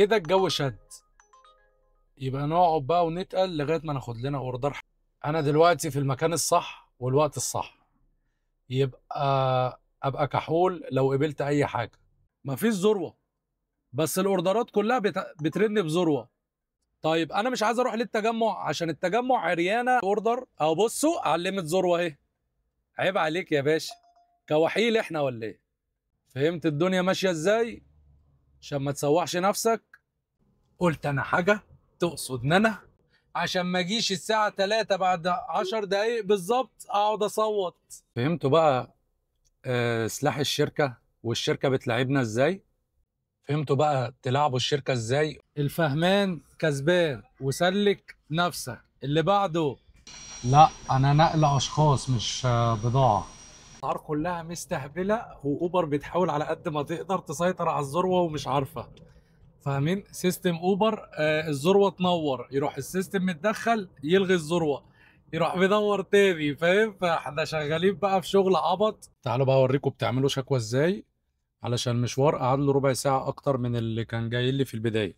كده الجو شد. يبقى نقعد بقى ونتقل لغايه ما ناخد لنا اوردر. انا دلوقتي في المكان الصح والوقت الصح. ابقى كحول لو قبلت اي حاجه. مفيش ذروه، بس الاوردرات كلها بترن بذروه. طيب انا مش عايز اروح للتجمع عشان التجمع عريانه اوردر. اهو بصوا علمت ذروه اهي. عيب عليك يا باشا، كوحيل احنا ولا ايه؟ فهمت الدنيا ماشيه ازاي عشان ما تسوحش نفسك. قلت انا حاجه تقصد ان انا عشان ما اجيش الساعه 3 بعد 10 دقايق بالظبط اقعد اصوت. فهمتوا بقى سلاح الشركه والشركه بتلعبنا ازاي؟ فهمتوا بقى تلعبوا الشركه ازاي؟ الفهمان كسبان وسلك نفسك. اللي بعده. لا انا نقل اشخاص مش بضاعه. الاسعار كلها مستهبله واوبر بتحاول على قد ما تقدر تسيطر على الذروه ومش عارفه. فاهمين سيستم اوبر؟ الذروه تنور يروح السيستم متدخل يلغي الذروه، يروح مدور تاني. فاهم؟ فاحنا شغالين بقى في شغل عبط. تعالوا بقى اوريكم بتعملوا شكوى ازاي، علشان المشوار قعد له ربع ساعه اكتر من اللي كان جاي لي في البدايه.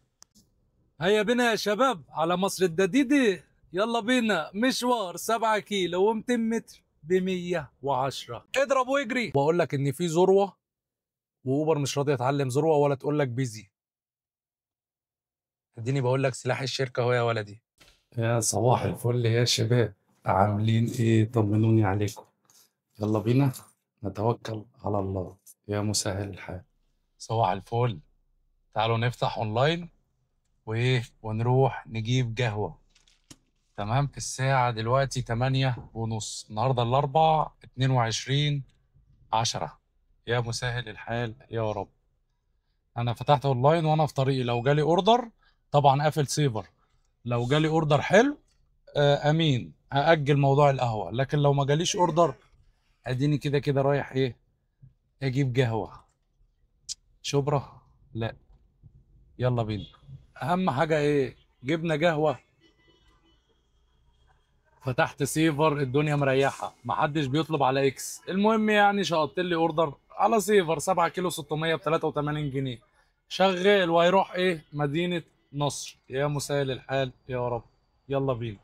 هيا بينا يا شباب على مصر الجديدة. يلا بينا مشوار 7 كيلو و200 متر ب 110. اضرب واجري. واقول لك ان في ذروه واوبر مش راضي يتعلم ذروه ولا تقول لك بيزي. اديني بقول لك سلاح الشركه اهو يا ولدي. يا صباح الفل يا شباب، عاملين ايه؟ طمنوني عليكم. يلا بينا نتوكل على الله يا مسهل الحال. صباح الفل. تعالوا نفتح اونلاين وايه ونروح نجيب قهوه. تمام. الساعة دلوقتي 8:30. النهاردة الأربع 22/10. يا مسهل الحال يا رب. أنا فتحت أونلاين وأنا في طريقي. لو جالي أوردر طبعا قافل سيفر. لو جالي أوردر حلو أمين هأجل موضوع القهوة. لكن لو ما جاليش أوردر أديني كده كده رايح إيه أجيب قهوة. شبرا؟ لا. يلا بينا. أهم حاجة إيه؟ جبنا قهوة، فتحت سيفر، الدنيا مريحه، محدش بيطلب على اكس. المهم يعني شقطت لي اوردر على سيفر 7 كيلو 600 ب 83 جنيه. شغال وهيروح ايه مدينه نصر. يا مسهل الحال يا رب. يلا بينا.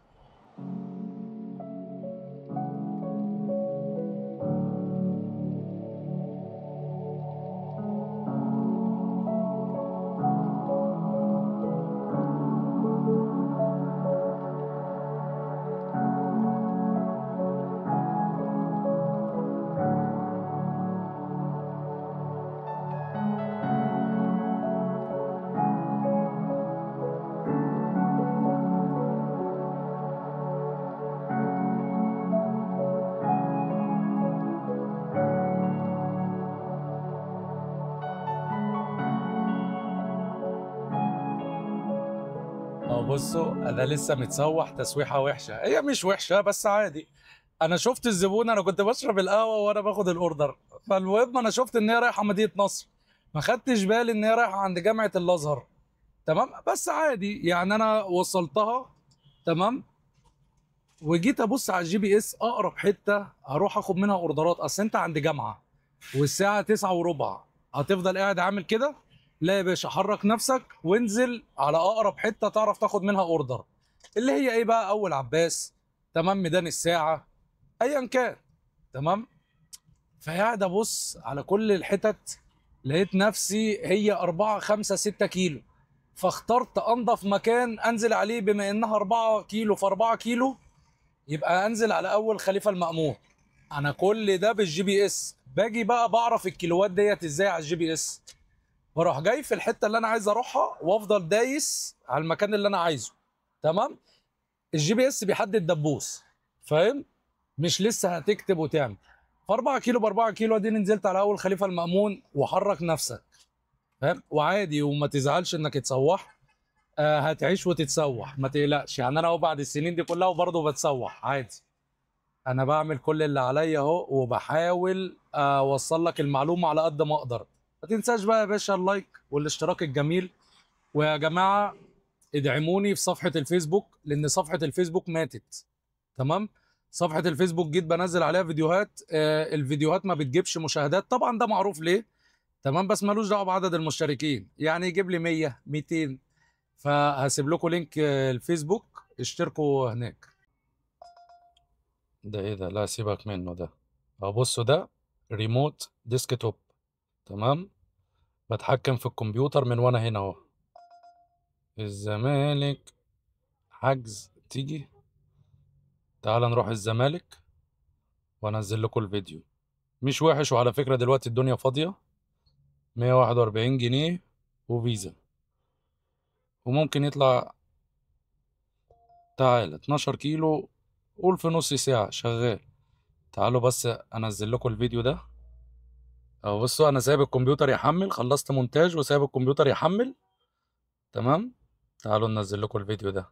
اه بصوا انا لسه متسوح تسويحه وحشه. هي مش وحشه بس عادي. انا شفت الزبون، انا كنت بشرب القهوه وانا باخد الاوردر. فالمهم انا شفت ان هي رايحه مدينه نصر، ما خدتش بالي ان هي رايحه عند جامعه الازهر. تمام بس عادي يعني انا وصلتها. تمام. وجيت ابص على الجي بي اس اقرب حته هروح اخد منها اوردرات. اصل انت عند جامعه والساعه 9:15 هتفضل قاعد عامل كده؟ لا يا باشا، حرك نفسك وانزل على اقرب حته تعرف تاخد منها اوردر. اللي هي ايه بقى؟ اول عباس، تمام، ميدان الساعه، ايا كان. تمام. فقاعد ابص على كل الحتت، لقيت نفسي هي 4 5 6 كيلو. فاخترت انضف مكان انزل عليه بما انها 4 كيلو في 4 كيلو، يبقى انزل على اول خليفه المأمون. انا كل ده بالجي بي اس. باجي بقى بعرف الكيلوات ديت ازاي على الجي بي اس. بروح جاي في الحته اللي انا عايز اروحها وافضل دايس على المكان اللي انا عايزه. تمام. الجي بي اس بيحدد دبوس. فاهم؟ مش لسه هتكتب وتعمل. ف 4 كيلو ب 4 كيلو اديني نزلت على اول خليفه المأمون وحرك نفسك. فاهم؟ وعادي وما تزعلش انك اتسوحت. هتعيش وتتسوح ما تقلقش. يعني انا اهو بعد السنين دي كلها وبرضه بتسوح عادي. انا بعمل كل اللي عليا اهو وبحاول اوصل لك المعلومه على قد ما اقدر. ما تنساش بقى يا باشا اللايك والاشتراك الجميل. ويا جماعه ادعموني في صفحه الفيسبوك لان صفحه الفيسبوك ماتت. تمام. صفحه الفيسبوك جيت بنزل عليها فيديوهات، الفيديوهات ما بتجيبش مشاهدات. طبعا ده معروف ليه؟ تمام، بس ملوش دعوه بعدد المشتركين، يعني يجيب لي 100 200. فهسيب لكم لينك الفيسبوك، اشتركوا هناك. ده ايه ده؟ لا سيبك منه ده. اهو بصوا، ده ريموت ديسكتوب. تمام، بتحكم في الكمبيوتر من وانا هنا اهو. الزمالك، حجز، تيجي تعال نروح الزمالك وانزل لكم الفيديو. مش وحش، وعلى فكرة دلوقتي الدنيا فاضية. 141 جنيه وفيزا، وممكن يطلع. تعال 12 كيلو، قول في نص ساعة شغال. تعالوا بس انزل لكم الفيديو ده. اهو بصوا، انا سايب الكمبيوتر يحمل، خلصت مونتاج وسايب الكمبيوتر يحمل. تمام، تعالوا ننزل لكم الفيديو ده.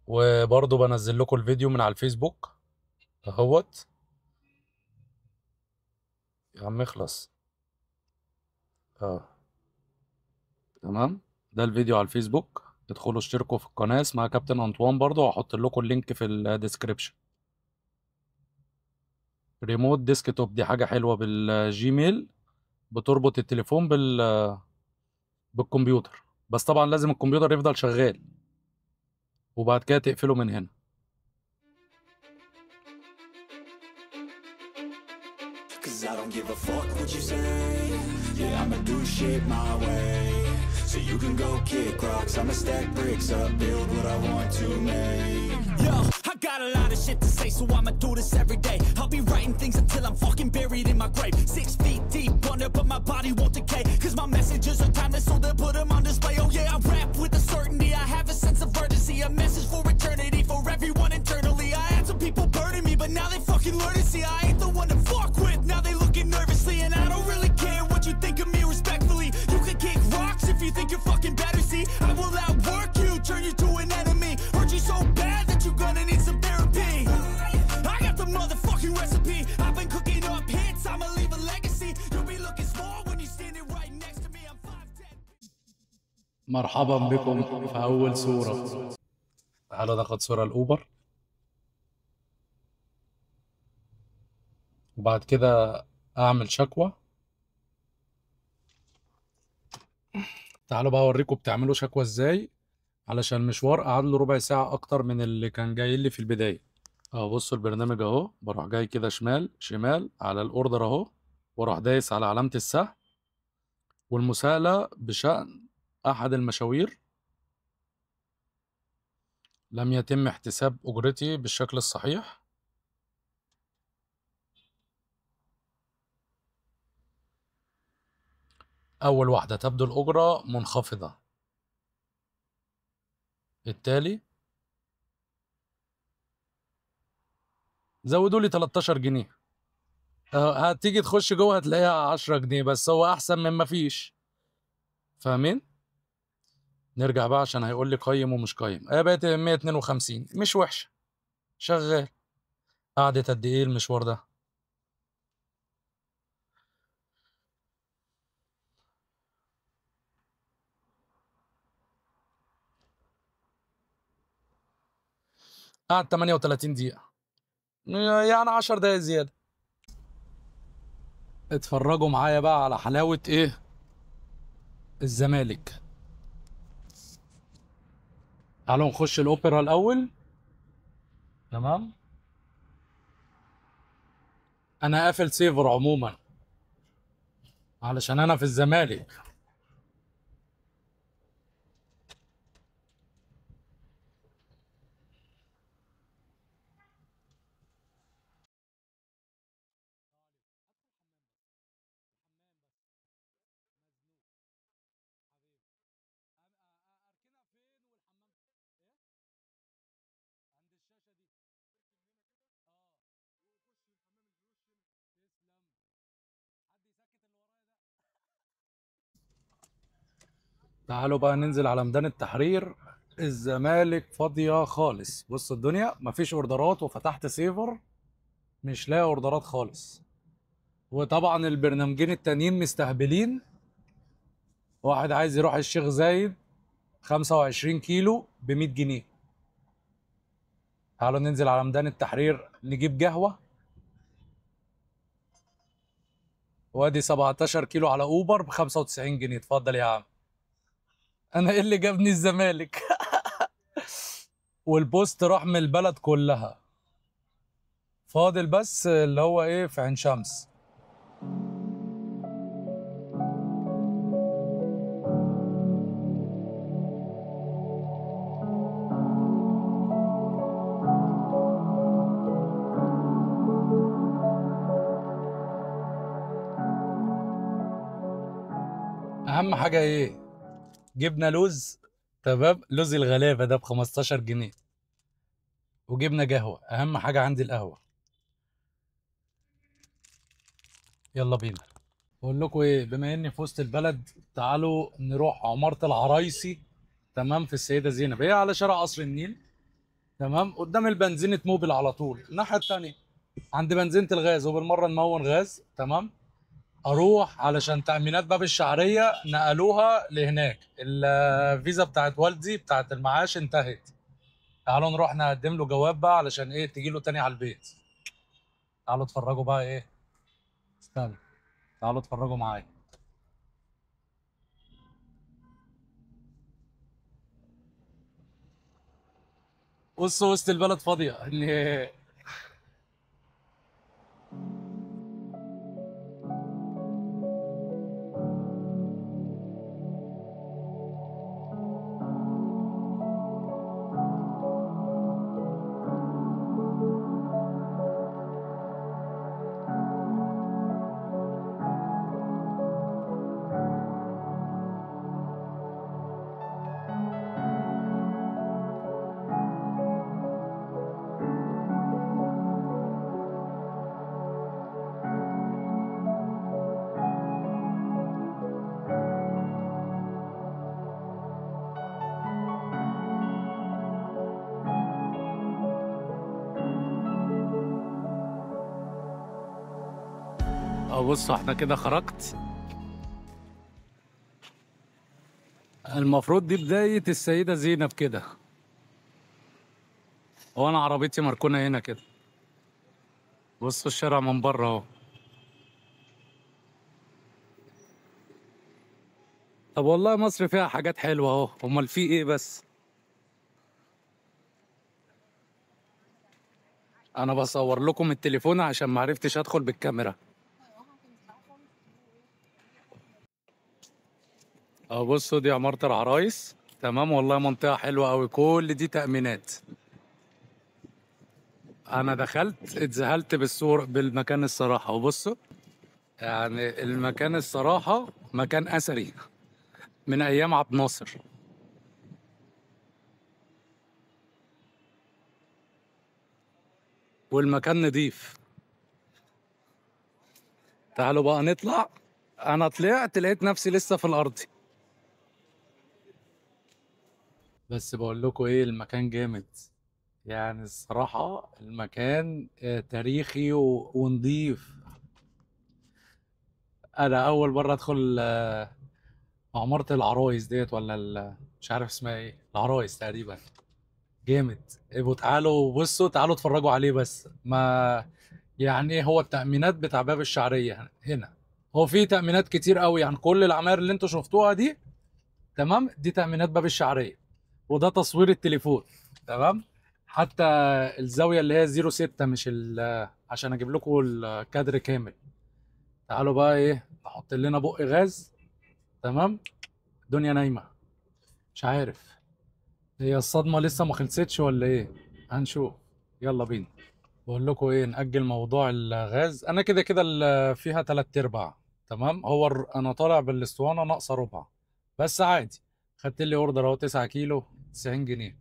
وبرضه بنزل لكم الفيديو من على الفيسبوك اهوت. يا عم اخلص. اه تمام، ده الفيديو على الفيسبوك. ادخلوا اشتركوا في القناة اسمها كابتن انطوان برضه، وهحط لكم اللينك في الديسكريبشن. ريموت ديسكتوب دي حاجة حلوة بالجيميل، بتربط التليفون بالكمبيوتر. بس طبعا لازم الكمبيوتر يفضل شغال، وبعد كده تقفله من هنا. Cause I don't give a fuck what you say. Yeah, I'ma do shit my way. So you can go kick rocks, I'ma stack bricks up, build what I want to make. Yo, I got a lot of shit to say, so I'ma do this every day. I'll be writing things until I'm fucking buried in my grave. 6 feet deep under, but my body won't decay. Cause my messages are timeless, so they'll put them on display. Oh yeah, I rap with a certainty, I have a sense of urgency. A message for eternity, for everyone internally. I had some people burning me, but now they fucking learn to see I ain't the one to fuck with. Now they looking nervously, and I don't really care what you think of me respectfully. You can kick rocks if you think you're fucking better, see. I will outwork you, turn you to an enemy. Hurt you so bad that you're gonna need some therapy. I got the motherfucking recipe. I've been cooking up hits, I'ma leave a legacy. You'll be looking small when you're standing right next to me. I'm 5'10". مرحبا بكم في أول صورة. تعالوا ناخد صورة الأوبر، وبعد كده أعمل شكوى. تعالوا بقى أوريكم بتعملوا شكوى إزاي، علشان المشوار قعد له ربع ساعة أكتر من اللي كان جاي لي في البداية. أهو بصوا البرنامج أهو، بروح جاي كده شمال شمال على الأوردر أهو، وأروح دايس على علامة السهم والمساءلة بشأن أحد المشاوير لم يتم احتساب أجرتي بالشكل الصحيح. أول واحدة تبدو الأجرة منخفضة، بالتالي زودوا لي 13 جنيه. هتيجي تخش جوه هتلاقيها 10 جنيه، بس هو أحسن من ما فيش. فاهمين؟ نرجع بقى عشان هيقول لي قيم ومش قيم. بقت 152، مش وحشة، شغال. قعدت قد إيه المشوار ده؟ قعد 38 دقيقة، يعني 10 دقايق زيادة. اتفرجوا معايا بقى على حلاوة ايه الزمالك. تعالوا نخش الأوبرا الأول. تمام، أنا قافل سيفر عموما علشان أنا في الزمالك. تعالوا بقى ننزل على ميدان التحرير. الزمالك فاضية خالص، بص الدنيا مفيش اوردرات، وفتحت سيفر مش لاقي اوردرات خالص. وطبعا البرنامجين التانيين مستهبلين. واحد عايز يروح الشيخ زايد 25 كيلو ب 100 جنيه. تعالوا ننزل على ميدان التحرير نجيب قهوة. وادي 17 كيلو على اوبر ب 95 جنيه. اتفضل يا عم. انا ايه اللي جابني الزمالك؟ والبوست راح من البلد كلها. فاضل بس اللي هو ايه في عين شمس. اهم حاجه ايه؟ جبنا لوز. تمام، لوز الغلابه ده ب 15 جنيه. وجبنا قهوه، اهم حاجه عندي القهوه. يلا بينا. بقول لكم ايه، بما اني في وسط البلد، تعالوا نروح عمارة العرايسي. تمام، في السيدة زينب، هي على شارع قصر النيل. تمام، قدام البنزينة موبل على طول الناحية التانية. عند بنزينة الغاز، وبالمرة نمون غاز. تمام. اروح علشان تأمينات باب الشعرية نقلوها لهناك، الفيزا بتاعت والدي بتاعت المعاش انتهت. تعالوا نروح نقدم له جواب بقى علشان ايه تجي له تاني على البيت. تعالوا اتفرجوا بقى ايه. استنى. تعالوا اتفرجوا معايا. بصوا وسط البلد فاضية اه بصوا احنا كده خرجت. المفروض دي بداية السيدة زينب كده. وانا عربيتي مركونة هنا كده. بصوا الشارع من بره اهو. طب والله مصر فيها حاجات حلوة اهو، امال في ايه بس؟ انا بصور لكم التليفون عشان معرفتش ادخل بالكاميرا. اه بصوا دي عمارة العرايس. تمام، والله منطقة حلوة اوي، كل دي تأمينات. انا دخلت اتذهلت بالصور بالمكان الصراحة، وبصوا يعني المكان الصراحة مكان اثري من ايام عبد الناصر. والمكان نضيف. تعالوا بقى نطلع. انا طلعت لقيت نفسي لسه في الارض. بس بقول لكم ايه، المكان جامد. يعني الصراحة المكان تاريخي ونضيف. انا اول مرة ادخل عمارة العرايس ديت، ولا مش عارف اسمها ايه، العرايس تقريبا. جامد. ابقوا تعالوا بصوا، تعالوا اتفرجوا عليه بس ما. يعني ايه هو التأمينات بتاع باب الشعرية هنا. هو في تأمينات كتير قوي، يعني كل العماير اللي انتوا شفتوها دي. تمام، دي تأمينات باب الشعرية. وده تصوير التليفون. تمام. حتى الزاوية اللي هي 06، مش عشان اجيب لكم الكادر كامل. تعالوا بقى ايه نحط لنا بق غاز. تمام. الدنيا نايمة. مش عارف. هي الصدمة لسه ما خلصتش ولا ايه؟ هنشوف. يلا بينا. بقول لكم ايه، نأجل موضوع الغاز. انا كده كده فيها تلات ارباع. تمام، هو انا طالع بالاسطوانة ناقصة ربع. بس عادي. خدت لي اوردر اهو 9 كيلو 90 جنيه.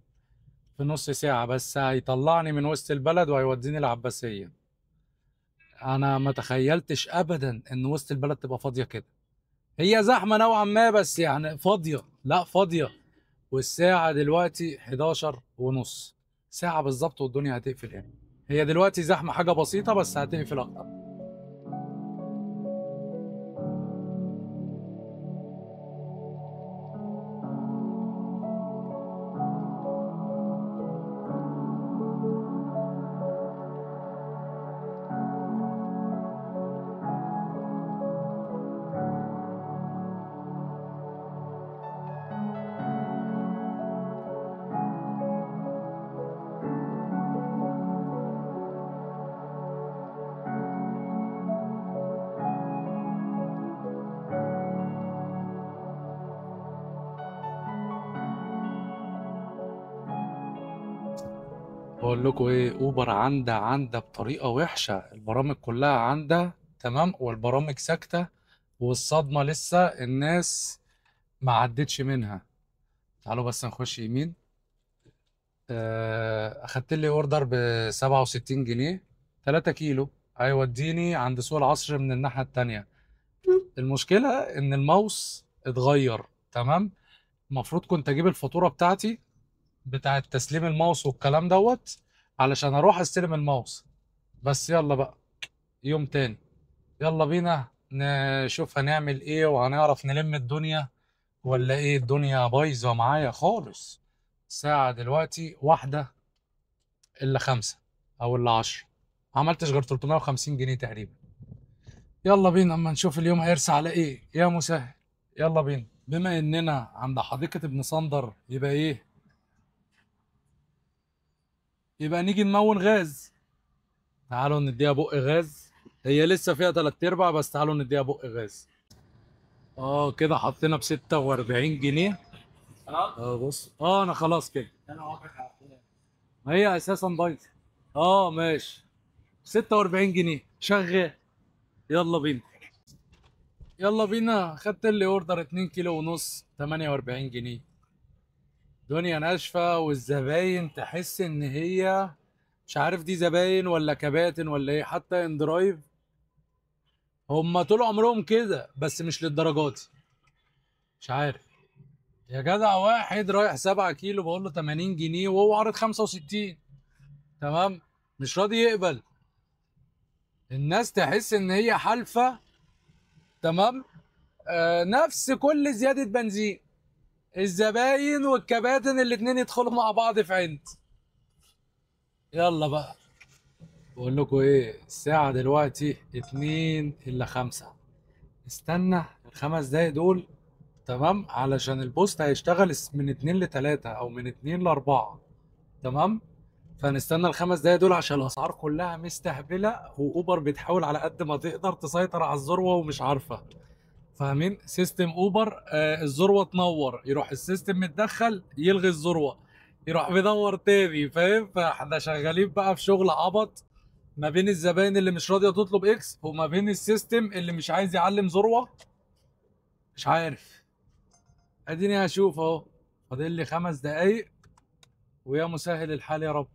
في نص ساعة بس هيطلعني من وسط البلد وهيوديني العباسية. انا ما تخيلتش ابدا ان وسط البلد تبقى فاضية كده. هي زحمة نوعا ما بس يعني فاضية، لا فاضية. والساعة دلوقتي 11 ونص. ساعة بالظبط والدنيا هتقفل يعني. هي دلوقتي زحمة حاجة بسيطة بس هتقفل اكتر. بقول لكم ايه، اوبر عندها بطريقه وحشه، البرامج كلها عندها تمام والبرامج ساكته، والصدمه لسه الناس ما عدتش منها. تعالوا بس نخش يمين. اخدت لي اوردر ب 67 جنيه، 3 كيلو، هيوديني عند سوق العصر من الناحيه التانيه. المشكله ان الماوس اتغير. تمام. المفروض كنت اجيب الفاتوره بتاعتي بتاعه تسليم الماوس والكلام دوت علشان اروح استلم الماوس. بس يلا بقى، يوم تاني. يلا بينا نشوف هنعمل ايه وهنعرف نلم الدنيا ولا ايه. الدنيا بايظة معايا خالص. الساعة دلوقتي 1:05 او الا 10، ما عملتش غير 350 جنيه تقريبا. يلا بينا اما نشوف اليوم هيرسى على ايه يا مسهل. يلا بينا، بما اننا عند حديقة ابن صندر يبقى ايه، يبقى نيجي نمون غاز. تعالوا نديها بق غاز. هي لسه فيها 3/4 بس تعالوا نديها بق غاز. كده حطينا ب 46 جنيه. بص، انا خلاص كده. ما هي اساسا بايظه. ماشي. 46 جنيه شغال. يلا بينا. يلا بينا. خدت لي اوردر 2 كيلو ونص، 48 جنيه. دنيا ناشفه والزباين تحس ان هي مش عارف دي زباين ولا كباتن ولا ايه. حتى ان درايف هم طول عمرهم كده بس مش للدرجات دي. مش عارف. يا جدع، واحد رايح 7 كيلو بقول له 80 جنيه وهو عارض 65. تمام. مش راضي يقبل. الناس تحس ان هي حالفه. تمام. نفس كل زياده بنزين. الزباين والكباتن الاتنين يدخلوا مع بعض في عند. يلا بقى. بقول لكم ايه، الساعه دلوقتي 2:05. استنى ال5 دقايق دول. تمام. علشان البوست هيشتغل من 2 ل3 او من 2 ل4. تمام. فنستنى ال5 دقايق دول عشان الاسعار كلها مستهبله، واوبر بتحاول على قد ما تقدر تسيطر على الذروه ومش عارفه. فاهمين سيستم اوبر؟ الذروه تنور يروح السيستم متدخل يلغي الذروه، يروح بيدور تاني. فاهم؟ فاحنا شغالين بقى في شغل عبط ما بين الزباين اللي مش راضيه تطلب اكس وما بين السيستم اللي مش عايز يعلم ذروه. مش عارف. اديني هشوف اهو. فاضل لي 5 دقايق ويا مسهل الحال يا رب.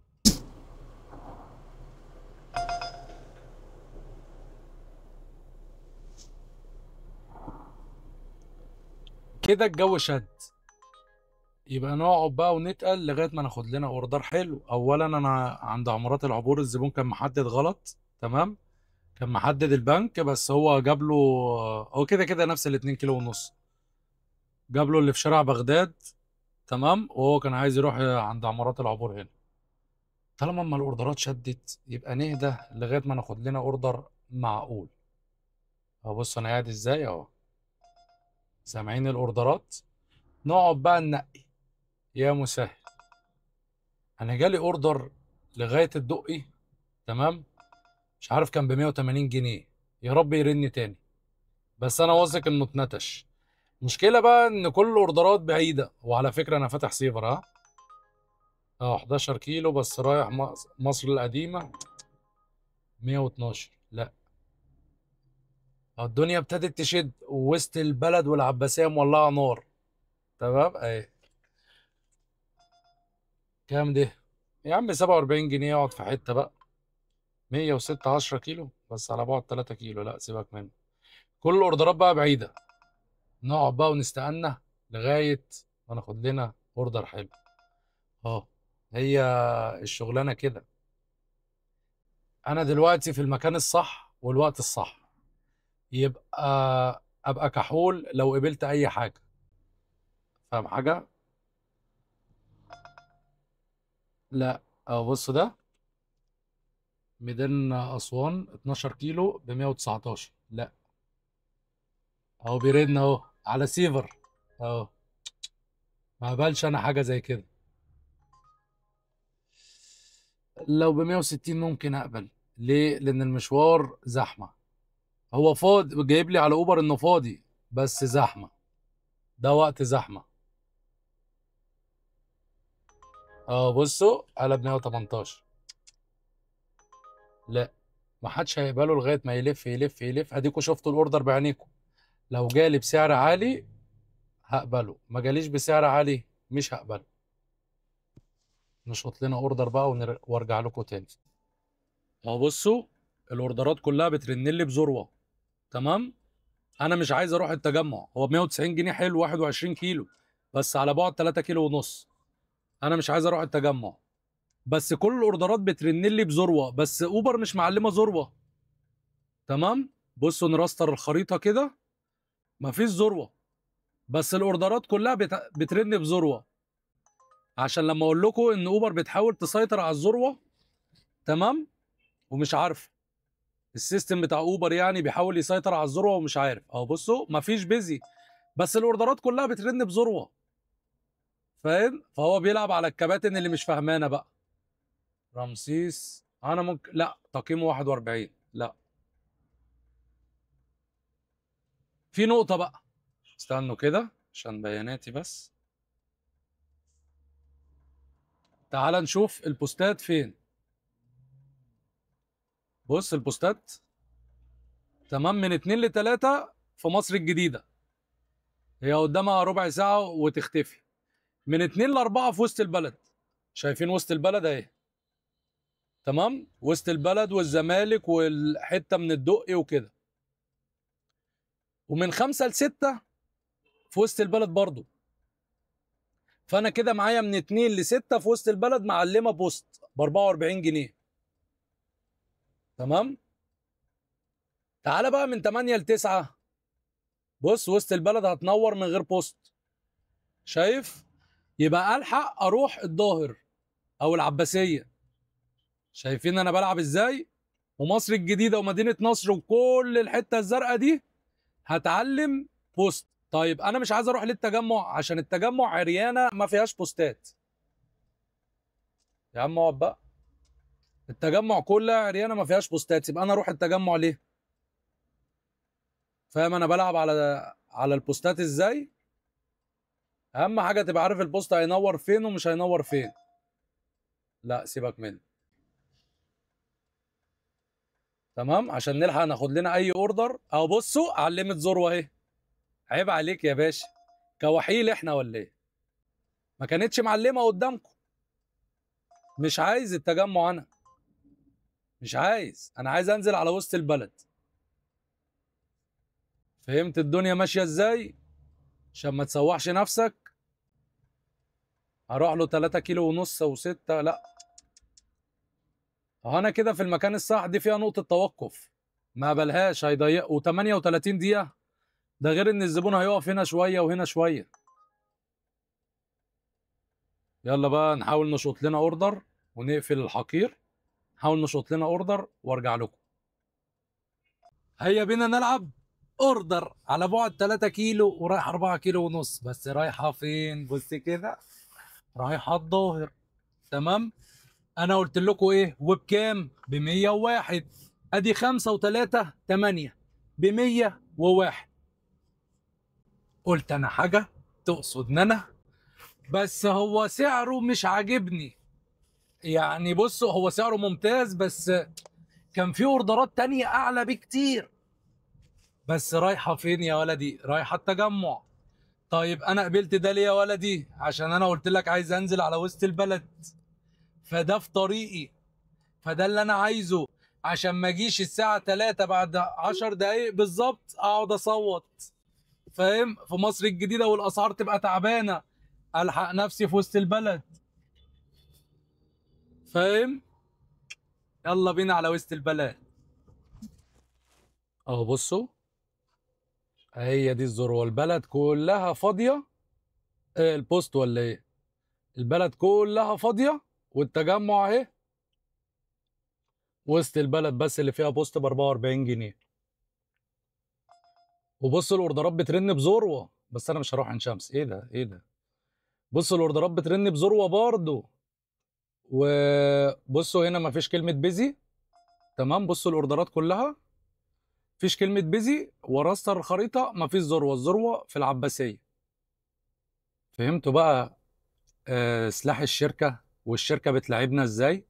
كده الجو شد. يبقى نقعد بقى ونتقل لغايه ما ناخد لنا اوردر حلو. اولا انا عند عمارات العبور الزبون كان محدد غلط. تمام. كان محدد البنك بس هو جاب له. هو كده كده نفس الاتنين كيلو ونص. جاب له اللي في شارع بغداد. تمام. وهو كان عايز يروح عند عمارات العبور هنا. طالما اما الاوردرات شدت يبقى نهدى لغايه ما ناخد لنا اوردر معقول. اهو بص انا قاعد ازاي اهو. سامعين الاوردرات؟ نقعد بقى ننقي يا مسهل. انا جالي اوردر لغايه الدقي. تمام. مش عارف كان ب 180 جنيه. يا رب يرن تاني. بس انا واثق انه اتنتش. المشكله بقى ان كل الاوردرات بعيده. وعلى فكره انا فاتح سيفر. 11 كيلو بس رايح مصر القديمه. 112. لا. الدنيا ابتدت تشد وسط البلد والعباسيه مولعه نار. تمام اهي. كام ده؟ يا عم 47 جنيه اقعد في حته بقى. 106 10 كيلو بس على بعد 3 كيلو. لا سيبك منه. كل الاوردرات بقى بعيده. نقعد بقى ونستنى لغايه ما ناخد لنا اوردر حلو. اه. هي الشغلانه كده. انا دلوقتي في المكان الصح والوقت الصح. يبقى ابقى كحول لو قبلت اي حاجه. فاهم حاجه؟ لا. بص ده ميدان اسوان 12 كيلو ب 119. لا. اهو بيردنا اهو على سيفر. اهو. ما قبلش انا حاجه زي كده. لو ب 160 ممكن اقبل. ليه؟ لان المشوار زحمه. هو فاضي جايب لي على اوبر انه فاضي بس زحمه. ده وقت زحمه. بصوا قلب 118. لا، ما حدش هيقبله لغايه ما يلف يلف يلف. اديكوا شفتوا الاوردر بعينيكوا. لو جالي بسعر عالي هقبله، ما جاليش بسعر عالي مش هقبله. نشوط لنا اوردر بقى وارجع لكم تاني. بصوا الاوردرات كلها بترن لي بذروه. تمام. انا مش عايز اروح التجمع، هو ب 190 جنيه حلو 21 كيلو، بس على بعد 3 كيلو ونص. انا مش عايز اروح التجمع، بس كل الاوردرات بترن لي بذروه، بس اوبر مش معلمه ذروه. تمام. بصوا نراستر الخريطه كده، مفيش ذروه، بس الاوردرات كلها بترن بذروه، عشان لما اقول لكم ان اوبر بتحاول تسيطر على الذروه. تمام. ومش عارف السيستم بتاع اوبر يعني بيحاول يسيطر على الذروه ومش عارف. بصوا مفيش بيزي، بس الاوردرات كلها بترن بذروه. فاهم؟ فهو بيلعب على الكباتن اللي مش فاهمانه بقى. رمسيس انا ممكن، لا تقييمه 41. لا، في نقطه بقى، استنوا كده عشان بياناتي بس. تعال نشوف البوستات فين. بص البوستات. تمام. من 2 ل 3 في مصر الجديدة، هي قدامها ربع ساعة وتختفي. من 2 ل 4 في وسط البلد. شايفين وسط البلد اهي. تمام. وسط البلد والزمالك والحتة من الدقي وكده. ومن 5 ل 6 في وسط البلد برضو. فأنا كده معايا من 2 ل 6 في وسط البلد معلمة بوست ب 44 جنيه. تمام. تعالى بقى من 8 ل 9. بص وسط البلد هتنور من غير بوست. شايف؟ يبقى الحق اروح الظاهر او العباسيه. شايفين انا بلعب ازاي؟ ومصر الجديده ومدينه نصر وكل الحته الزرقاء دي هتعلم بوست. طيب انا مش عايز اروح للتجمع عشان التجمع عريانه ما فيهاش بوستات. يا عم اقعد بقى. التجمع كلها عريانه ما فيهاش بوستات، يبقى انا اروح التجمع ليه؟ فاهم انا بلعب على البوستات ازاي؟ اهم حاجه تبقى عارف البوست هينور فين ومش هينور فين. لا سيبك منه. تمام. عشان نلحق ناخد لنا اي اوردر. اهو بصوا علمت ذروه اهي. عيب عليك يا باشا، كوحيل احنا ولا ايه؟ ما كانتش معلمه قدامكم. مش عايز التجمع، انا مش عايز، انا عايز انزل على وسط البلد. فهمت الدنيا ماشيه ازاي؟ عشان ما تسوحش نفسك. هروح له 3 كيلو ونص و6. لا، اهو انا كده في المكان الصح. دي فيها نقطه توقف، ما بلهاش هيضيق و38 دقيقه. ده غير ان الزبون هيقف هنا شويه وهنا شويه. يلا بقى نحاول نشوط لنا اوردر ونقفل الحقير. نحاول نشوط لنا اوردر وارجع لكم. هيا بينا نلعب. اوردر على بعد 3 كيلو ورايح 4 كيلو ونص، بس رايحه فين؟ بص كده، رايحه الظاهر. تمام. انا قلت لكم ايه وبكام؟ ب 101. ادي 5 و3 8 ب 101. قلت انا حاجه تقصد ان انا، بس هو سعره مش عاجبني. يعني بص هو سعره ممتاز، بس كان في اوردرات تانية اعلى بكتير. بس رايحه فين يا ولدي؟ رايحه التجمع. طيب انا قبلت ده ليه يا ولدي؟ عشان انا قلت لك عايز انزل على وسط البلد، فده في طريقي، فده اللي انا عايزه. عشان ما اجيش الساعه 3 بعد 10 دقايق بالظبط اقعد اصوت. فاهم؟ في مصر الجديده والاسعار تبقى تعبانه، الحق نفسي في وسط البلد. فاهم؟ يلا بينا على وسط البلد. اهو بصوا، هي دي الذروه. البلد كلها فاضيه. ايه البوست ولا ايه؟ البلد كلها فاضيه، والتجمع اهي وسط البلد بس اللي فيها بوست ب 44 جنيه. وبص الاوردرات بترن بذروه، بس انا مش هروح عين شمس. ايه ده؟ ايه ده؟ بص الاوردرات بترن بذروه برضه. وبصوا هنا مفيش كلمه بيزي. تمام. بصوا الاوردرات كلها مفيش كلمه بيزي، وراستر الخريطه مفيش ذروه. الذروه في العباسيه. فهمتوا بقى؟ سلاح الشركه. والشركه بتلعبنا ازاي.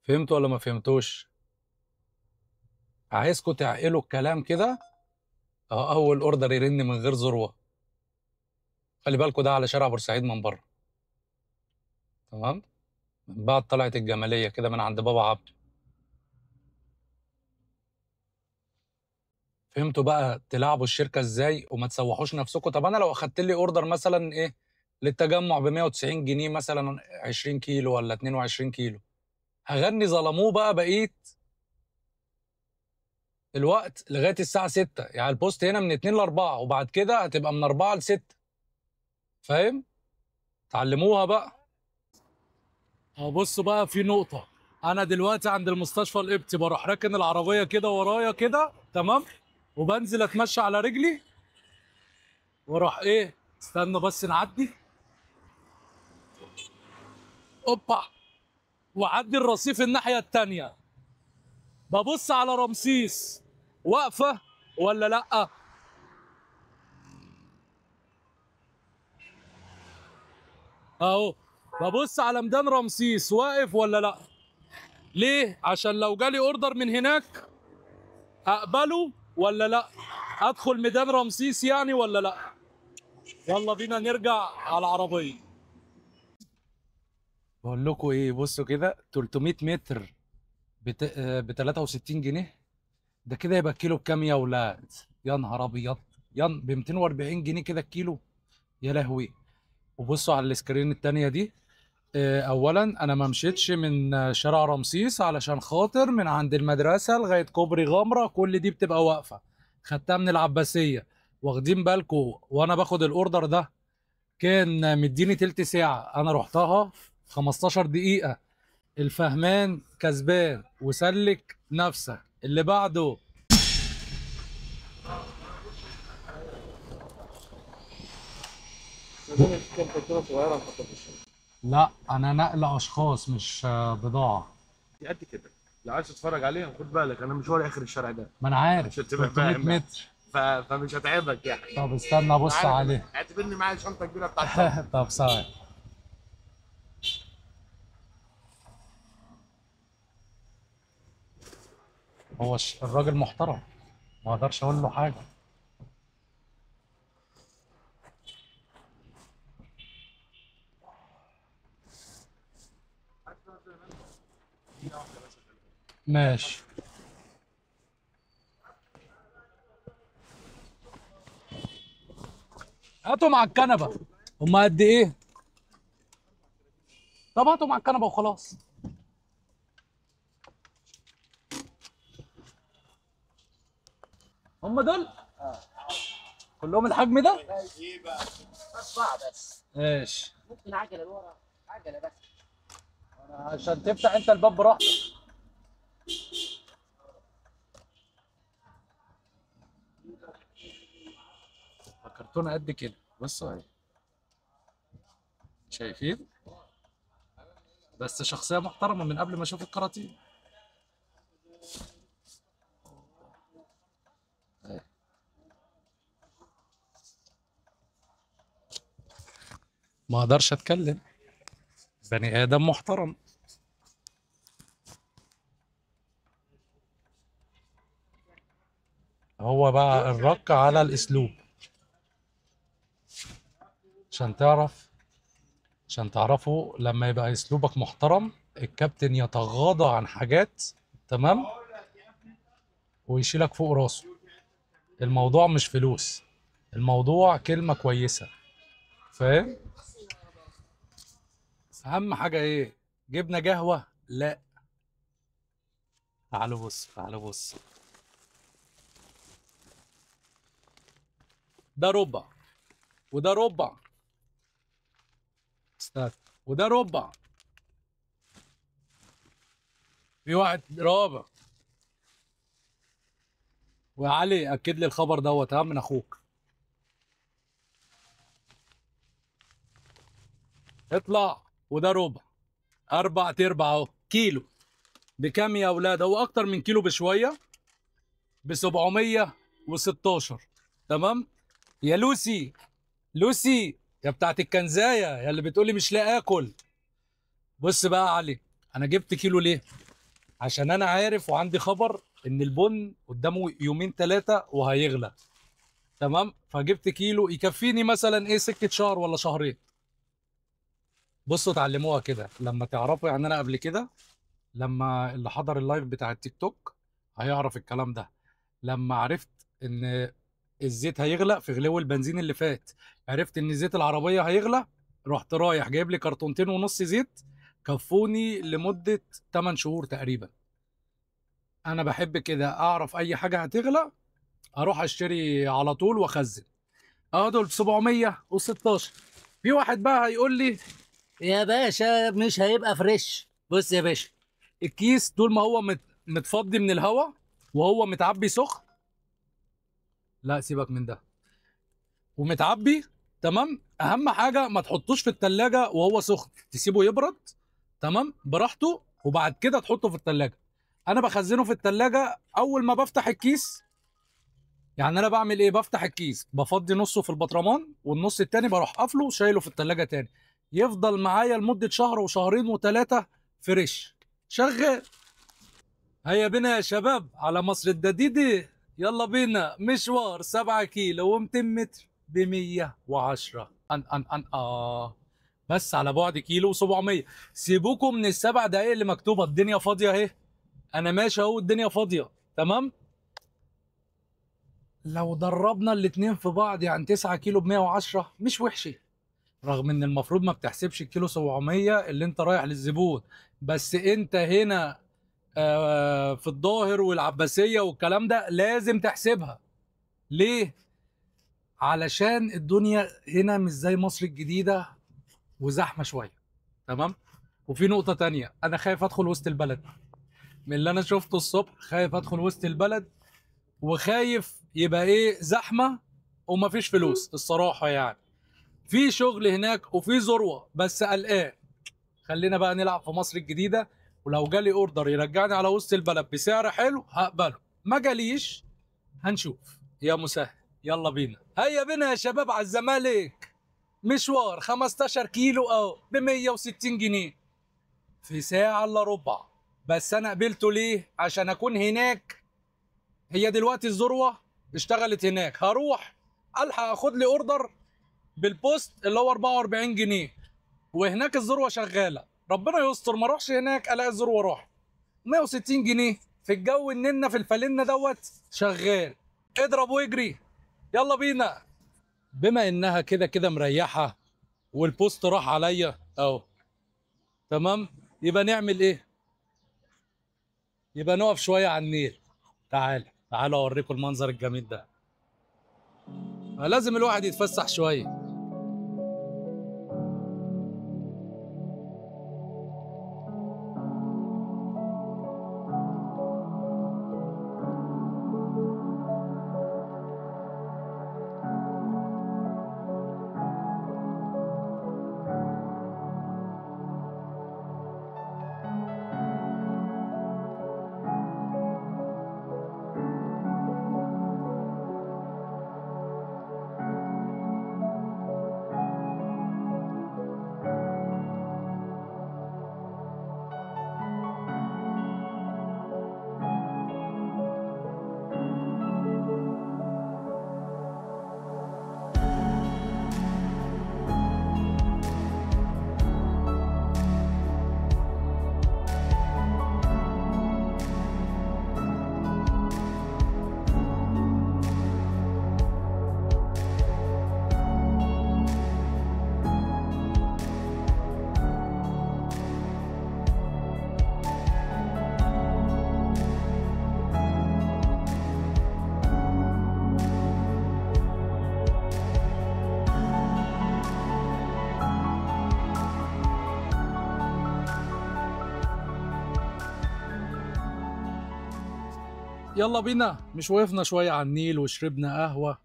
فهمتوا ولا ما فهمتوش؟ عايزكم تعقلوا الكلام كده. اول اوردر يرن من غير ذروه. خلي بالكم ده على شارع بورسعيد من بره. تمام. من بعد طلعت الجماليه كده من عند بابا عبده. فهمتوا بقى تلعبوا الشركه ازاي وما تسوحوش نفسكم. طب انا لو اخدت لي اوردر مثلا ايه للتجمع ب 190 جنيه مثلا 20 كيلو ولا 22 كيلو، هغني ظلموه بقى بقيت الوقت لغايه الساعه 6. يعني البوست هنا من 2 ل 4 وبعد كده هتبقى من 4 ل 6. فاهم؟ تعلموها بقى. بصوا بقى في نقطة. أنا دلوقتي عند المستشفى القبطي بروح راكن العربية كده ورايا كده تمام، وبنزل أتمشى على رجلي وأروح إيه، استنى بس نعدي. أوبا. وأعدي الرصيف الناحية التانية. ببص على رمسيس واقفة ولا لأ؟ أهو. ببص على ميدان رمسيس واقف ولا لأ؟ ليه؟ عشان لو جالي أوردر من هناك أقبله ولا لأ؟ أدخل ميدان رمسيس يعني ولا لأ؟ يلا بينا نرجع على العربية. بقول لكم ايه، بصوا كده 300 متر ب 63 جنيه. ده كده يبقى الكيلو بكام يا ولاد؟ يا نهار ابيض. ب 240 جنيه كده الكيلو. يا لهوي. وبصوا على السكرين التانية دي. اولا انا ما مشيتش من شارع رمسيس علشان خاطر من عند المدرسة لغاية كوبري غمرة كل دي بتبقى واقفة. خدتها من العباسية. واخدين بالكم وانا باخد الاوردر ده كان مديني تلت ساعة، انا رحتها 15 دقيقة. الفهمان كسبان وسلك نفسك اللي بعده. لا انا نقل اشخاص مش بضاعة. دي قد كده. لو عايز تتفرج عليها خد بالك انا مشواري اخر الشارع ده. ما انا عارف عشان تبقى 300 فاهم يعني. متر. فمش هتعبك يعني. طب استنى انا ابص عارف عليه. اعتبرني معايا شنطه كبيره بتاعت شنطه. طب ثواني. هو الراجل محترم، ما اقدرش اقول له حاجة. ماشي. هاتوا مع الكنبة. هما قد ايه؟ طب هاتوا مع الكنبة وخلاص. هما دول؟ كلهم الحجم ده؟ بس بقى بس ماشي. ممكن عجله لورا عجله بس. عشان تفتح انت الباب براحتك. كرتونه قد كده بصوا اهي. شايفين؟ بس شخصيه محترمه من قبل ما اشوف الكراتين. اهي. ما اقدرش اتكلم. بني ادم محترم. هو بقى الرك على الاسلوب. عشان تعرف، عشان تعرفوا لما يبقى اسلوبك محترم الكابتن يتغاضى عن حاجات. تمام. ويشيلك فوق راسه. الموضوع مش فلوس، الموضوع كلمة كويسة. فاهم؟ اهم حاجة ايه؟ جبنا قهوة؟ لا. تعالوا بص تعالوا بص. ده ربع وده ربع. استنى. وده ربع. في واحد رابع. وعلي اكد لي الخبر دوت من اخوك. اطلع. وده ربع. 4/4 اهو كيلو. بكام يا اولاد؟ هو اكتر من كيلو بشويه. ب 716. تمام. يا لوسي. لوسي يا بتاعت الكنزايه يا اللي بتقولي مش لاقي اكل. بص بقى يا علي، انا جبت كيلو ليه؟ عشان انا عارف وعندي خبر ان البن قدامه يومين ثلاثه وهيغلى. تمام، فجبت كيلو يكفيني مثلا ايه سكه شهر ولا شهرين. بصوا اتعلموها كده لما تعرفوا، يعني انا قبل كده لما اللي حضر اللايف بتاع التيك توك هيعرف الكلام ده. لما عرفت ان الزيت هيغلى في غلو البنزين اللي فات، عرفت ان زيت العربيه هيغلى، رحت رايح جايب لي كرتونتين ونص زيت كفوني لمده 8 شهور تقريبا. انا بحب كده، اعرف اي حاجه هتغلى اروح اشتري على طول واخزن. اه دول ب 716. في واحد بقى هيقول لي يا باشا مش هيبقى فريش. بص يا باشا، الكيس طول ما هو متفضي من الهواء وهو متعبي سخن، لا سيبك من ده، ومتعبي تمام. اهم حاجه ما تحطوش في التلاجة وهو سخن، تسيبه يبرد تمام براحته وبعد كده تحطه في التلاجة. انا بخزنه في التلاجة. اول ما بفتح الكيس، يعني انا بعمل ايه؟ بفتح الكيس بفضي نصه في البطرمان والنص التاني بروح قافله وشايله في التلاجة تاني، يفضل معايا لمدة شهر وشهرين وثلاثة فريش شغال. هيا بينا يا شباب على مصر الجديدة، يلا بينا مشوار 7 كيلو و200 متر ب 110 بس على بعد كيلو و700. سيبوكم من السبع دقايق اللي مكتوبة، الدنيا فاضية اهي، انا ماشي اهو الدنيا فاضية تمام. لو دربنا الاتنين في بعض يعني 9 كيلو ب 110 مش وحشه، رغم ان المفروض ما بتحسبش الكيلو 700 اللي انت رايح للزبون. بس انت هنا في الظاهر والعباسيه والكلام ده لازم تحسبها. ليه؟ علشان الدنيا هنا مش زي مصر الجديده وزحمه شويه تمام. وفي نقطه تانية، انا خايف ادخل وسط البلد من اللي انا شفته الصبح، خايف ادخل وسط البلد وخايف يبقى ايه زحمه ومفيش فلوس الصراحه يعني. في شغل هناك وفي ذروه بس قلقان. خلينا بقى نلعب في مصر الجديده، ولو جالي اوردر يرجعني على وسط البلد بسعر حلو هقبله، ما جاليش هنشوف. يا مسهل، يلا بينا. هيا بينا يا شباب على الزمالك، مشوار 15 كيلو اهو ب 160 جنيه في ساعه الا ربع. بس انا قبلته ليه؟ عشان اكون هناك. هي دلوقتي الذروه اشتغلت هناك، هروح الحق اخد لي اوردر بالبوست اللي هو 44 جنيه، وهناك الذروه شغاله. ربنا يستر ما اروحش هناك الاقي الذروه راحت. 160 جنيه في الجو الننا في الفالنه دوت شغال. اضرب واجري، يلا بينا. بما انها كده كده مريحه والبوست راح عليا اهو تمام، يبقى نعمل ايه؟ يبقى نقف شويه على النيل. تعال تعال اوريكم المنظر الجميل ده. لازم الواحد يتفسح شويه. يلا بينا، مش وقفنا شوية على النيل وشربنا قهوة؟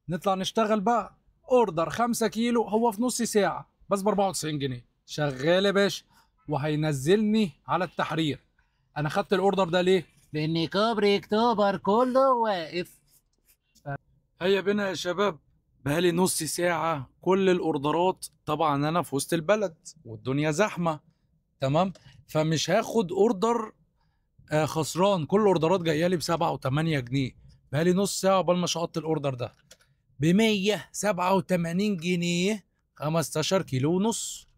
نطلع نشتغل بقى. اوردر 5 كيلو هو في نص ساعة بس ب 94 جنيه، شغال يا باشا وهينزلني على التحرير. انا خدت الاوردر ده ليه؟ لان كوبري اكتوبر كله واقف. هيا بينا يا شباب، بقالي نص ساعة كل الاوردرات، طبعا انا في وسط البلد والدنيا زحمة، تمام. فمش هاخد اوردر خسران. كل الاوردرات جايه لي ب7 و8 جنيه. بقالي نص ساعه قبل ما شقطت الاوردر ده ب 187 جنيه. 15 كيلو ونص.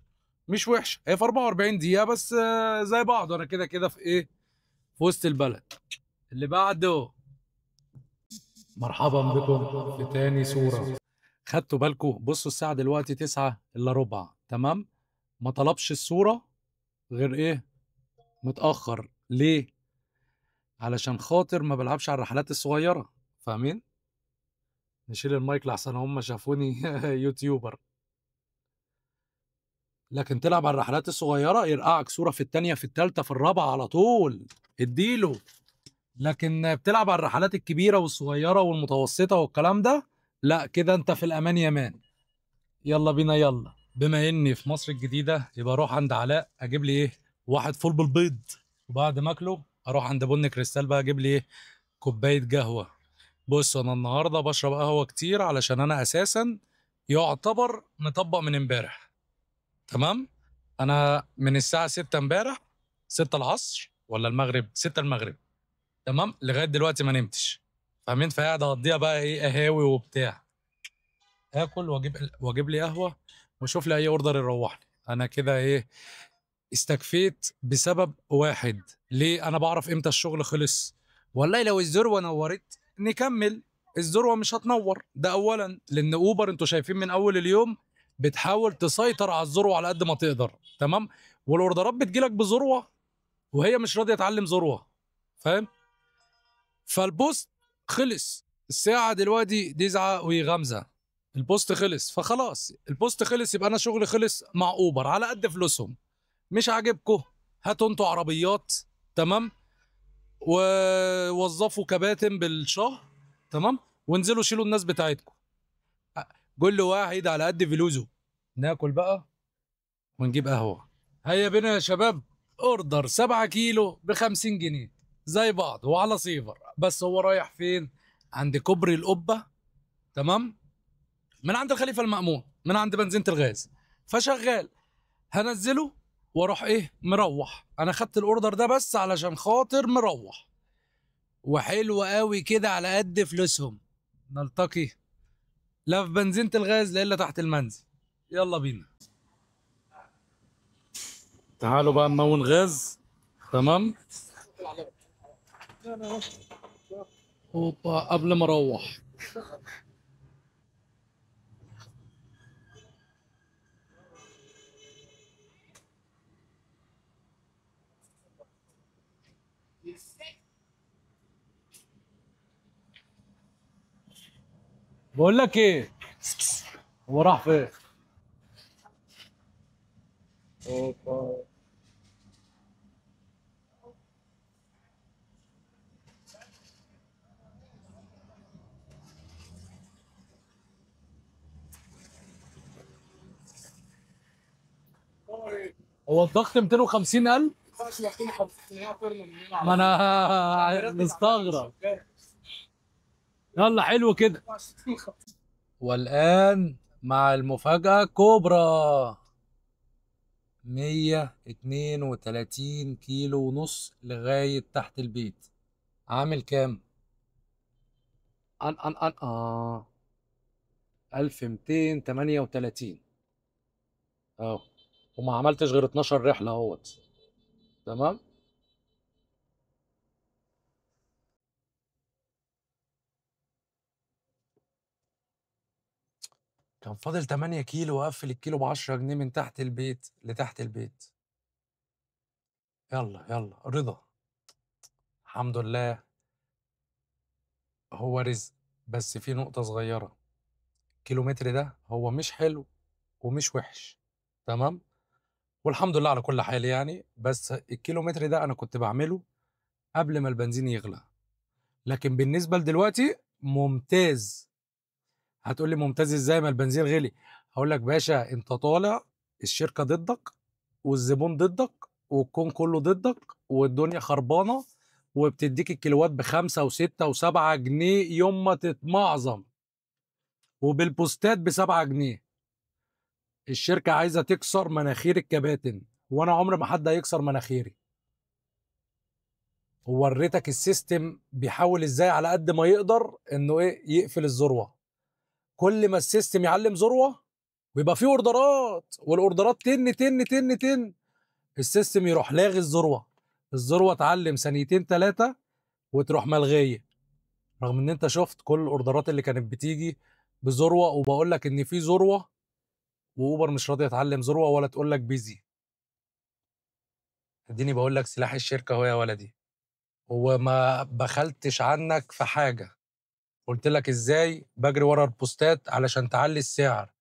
مش وحشه هي في 44 دقيقه بس، زي بعض. انا كده كده في ايه، في وسط البلد. اللي بعده. مرحبا بكم في تاني صورة. خدتوا بالكم؟ بصوا الساعة دلوقتي 9 إلا ربع. تمام. ما طلبش الصورة غير ايه، متأخر. ليه؟ علشان خاطر ما بلعبش على الرحلات الصغيرة. فاهمين؟ نشيل المايك لحسن هم شافوني يوتيوبر. لكن تلعب على الرحلات الصغيرة يرقعك صورة في التانية في التالتة في الرابعة على طول. اديله. لكن بتلعب على الرحلات الكبيرة والصغيرة والمتوسطة والكلام ده، لا كده انت في الأمان يا مان. يلا بينا يلا. بما اني في مصر الجديدة يبقى اروح عند علاء اجيب لي ايه، واحد فول بالبيض. وبعد ما اكله اروح عند بن كريستال بقى اجيب لي ايه، كوباية قهوة. بص انا النهاردة بشرب قهوة كتير علشان انا اساسا يعتبر مطبق من امبارح. تمام. انا من الساعة 6 امبارح، 6 العصر ولا المغرب، 6 المغرب، تمام، لغاية دلوقتي ما نمتش. فاهمين؟ فقاعد اقضيها بقى ايه، قهاوي وبتاع. اكل واجيب لي قهوه واشوف لي اي اوردر يروحني. انا كده ايه، استكفيت بسبب واحد. ليه؟ انا بعرف امتى الشغل خلص. والله لو الذروه نورت نكمل. الذروه مش هتنور، ده اولا. لان اوبر انتوا شايفين من اول اليوم بتحاول تسيطر على الذروه على قد ما تقدر. تمام. والاوردرات بتجيلك بذروه وهي مش راضيه تعلم ذروه. فاهم؟ فالبوست خلص. الساعة دلوقتي 9 وغمزة. البوست خلص، فخلاص البوست خلص يبقى انا شغلي خلص مع اوبر على قد فلوسهم. مش عاجبكم هاتوا انتوا عربيات. تمام. ووظفوا كباتن بالشهر. تمام. وانزلوا شيلوا الناس بتاعتكم. كل واحد على قد فلوسه. ناكل بقى ونجيب قهوة. هيا بينا يا شباب. اوردر 7 كيلو ب 50 جنيه. زي بعض وعلى صيفر. بس هو رايح فين؟ عند كوبري القبة. تمام. من عند الخليفة المأمون، من عند بنزينة الغاز. فشغال. هنزله واروح ايه، مروح. انا خدت الاوردر ده بس علشان خاطر مروح. وحلو قوي كده على قد فلوسهم. نلتقي لا في بنزينة الغاز لا الا تحت المنزل. يلا بينا. تعالوا بقى نمون غاز. تمام. اوبا قبل ما اروح. بقول لك ايه، هو راح فين؟ اوبا. هو الضغط 250,000؟ ما انا مستغرب. يلا حلو كده. والآن مع المفاجأة كوبرا. 132 كيلو ونص لغاية تحت البيت. عامل كام؟ 1238. اه. وما عملتش غير 12 رحلة اهوت. تمام. كان فاضل 8 كيلو واقفل الكيلو ب 10 جنيه من تحت البيت لتحت البيت. يلا يلا رضا. الحمد لله. هو رزق. بس في نقطة صغيرة. الكيلومتر ده هو مش حلو ومش وحش. تمام. والحمد لله على كل حال يعني. بس الكيلومتر ده انا كنت بعمله قبل ما البنزين يغلى. لكن بالنسبة لدلوقتي ممتاز. هتقول لي ممتاز ازاي ما البنزين غلي؟ هقول لك باشا، انت طالع الشركة ضدك والزبون ضدك والكون كله ضدك والدنيا خربانة. وبتديك الكيلوات بخمسة وستة وسبعة جنيه يوم ما تتمعظم. وبالبوستات ب7 جنيه. الشركة عايزة تكسر مناخير الكباتن وانا عمر ما حد هيكسر مناخيري. ووريتك السيستم بيحاول ازاي على قد ما يقدر انه ايه يقفل الذروه. كل ما السيستم يعلم ذروه ويبقى فيه اوردرات، والاوردرات تن تن تن تن، السيستم يروح لاغي الذروه. الذروه تعلم ثانيتين ثلاثه وتروح ملغيه. رغم ان انت شفت كل الاوردرات اللي كانت بتيجي بذروه، وبقول لك ان في ذروه، واوبر مش راضيه تعلم ذروه ولا تقول لك بيزي. اديني بقول لك سلاح الشركه اهو يا ولدي. وما بخلتش عنك في حاجه. قلت لك ازاي بجري ورا البوستات علشان تعلي السعر،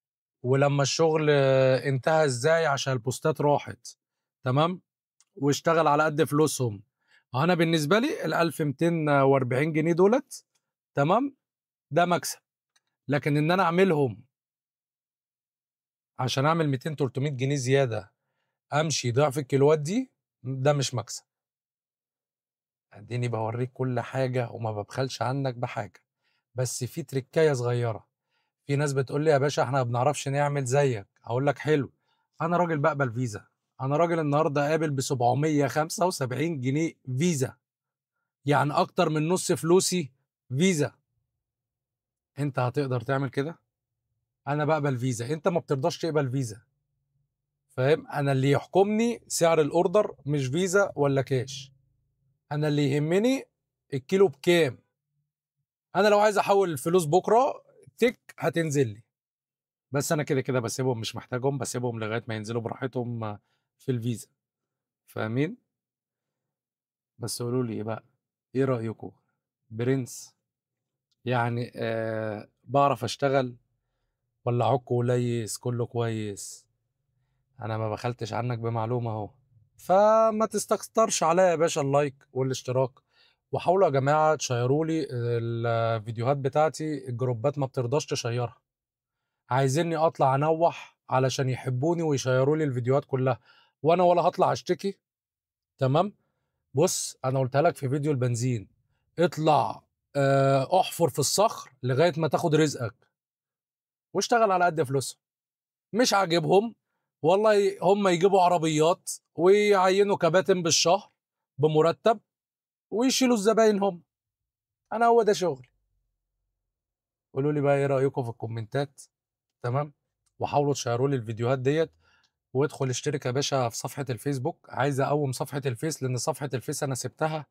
ولما الشغل انتهى ازاي عشان البوستات راحت. تمام. واشتغل على قد فلوسهم. انا بالنسبه لي ال 1240 جنيه دولت، تمام، ده مكسب. لكن ان انا اعملهم عشان اعمل 200 300 جنيه زياده امشي ضعف الكيلوات دي، ده مش مكسب. اديني بوريك كل حاجه وما ببخلش عنك بحاجه. بس في تركايه صغيره. في ناس بتقول لي يا باشا احنا ما بنعرفش نعمل زيك. اقول لك حلو، انا راجل بقبل فيزا. انا راجل النهارده قابل ب 775 جنيه فيزا، يعني اكتر من نص فلوسي فيزا. انت هتقدر تعمل كده؟ انا بقبل فيزا، انت ما بترضاش تقبل فيزا. فاهم؟ انا اللي يحكمني سعر الاوردر مش فيزا ولا كاش. انا اللي يهمني الكيلو بكام. انا لو عايز احول الفلوس بكره تك هتنزل لي. بس انا كده كده بسيبهم، مش محتاجهم، بسيبهم لغايه ما ينزلوا براحتهم في الفيزا. فاهمين؟ بس قولوا لي ايه بقى، ايه رايكم؟ برنس يعني بعرف اشتغل ولا عك وليس كله كويس؟ انا ما بخلتش عنك بمعلومه اهو. فما تستكترش عليا يا باشا اللايك والاشتراك. وحاولوا يا جماعه تشيروا لي الفيديوهات بتاعتي، الجروبات ما بترضاش تشيرها. عايزيني اطلع انوح علشان يحبوني ويشيروا لي الفيديوهات كلها، وانا ولا هطلع اشتكي. تمام. بص انا قلتها لك في فيديو البنزين، اطلع احفر في الصخر لغايه ما تاخد رزقك، واشتغل على قد فلوسهم. مش عاجبهم، والله هم يجيبوا عربيات ويعينوا كباتن بالشهر بمرتب ويشيلوا الزباين هم. انا هو ده شغلي. قولوا لي بقى ايه رايكم في الكومنتات. تمام. وحاولوا تشيروا لي الفيديوهات ديت. وادخل اشترك يا باشا في صفحه الفيسبوك. عايز اقوم صفحه الفيس لان صفحه الفيس انا سبتها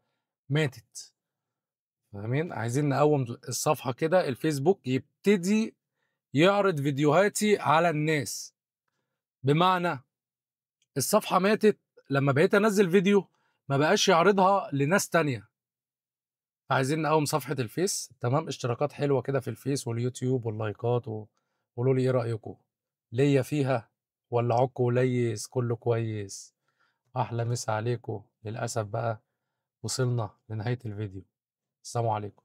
ماتت. فاهمين؟ عايزين نقوم الصفحه كده، الفيسبوك يبتدي يعرض فيديوهاتي على الناس. بمعنى الصفحه ماتت لما بقيت انزل فيديو ما بقاش يعرضها لناس تانية. عايزين نقوم صفحه الفيس. تمام. اشتراكات حلوه كده في الفيس واليوتيوب واللايكات قولوا لي ايه رايكم، ليا فيها ولا عك وليس كله كويس؟ احلى مسا عليكم. للاسف بقى وصلنا لنهايه الفيديو. السلام عليكم.